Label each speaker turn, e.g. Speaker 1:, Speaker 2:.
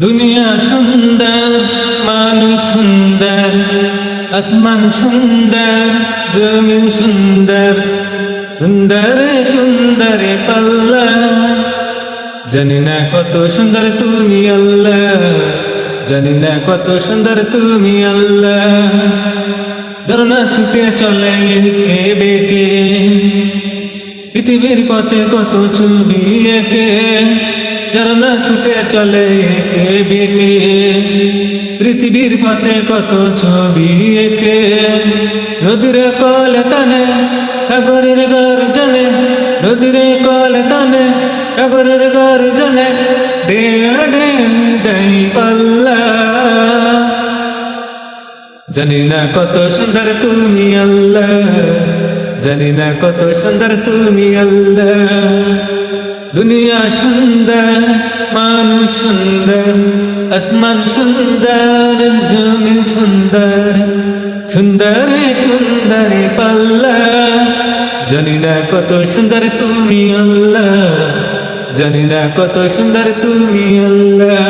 Speaker 1: দুনিয়া সুন্দর, মানুষ সুন্দর, আসমান সুন্দর, জমিন সুন্দর, সুন্দর সুন্দর পাল্লা। জানি না কত সুন্দর তুমি আল্লাহ, জানি না কত সুন্দর তুমি আল্লাহ। ঝরনা ছুটে চলে একে বেঁকে, পৃথিবীর পথে কত ছবি এঁকে। ঝরনা ছুটে চলে একে বেঁকে, পৃথিবীর পথে কত ছবি এঁকে। নদীর কল টানে, সাগরের গর্জনে, নদীর কল টানে, সাগরের গর্জনে, ডে ডে দেই পাল্লা। জানি না কত সুন্দর তুমি আল্লাহ, জানি না কত সুন্দর তুমি আল্লাহ। দুনিয়া সুন্দর, মানুষ সুন্দর, আসমান সুন্দর, জমিন সুন্দর, সুন্দর সুন্দর পাল্লা। জানি না কত সুন্দর তুমি আল্লাহ, জানি না কত সুন্দর তুমি আল্লাহ।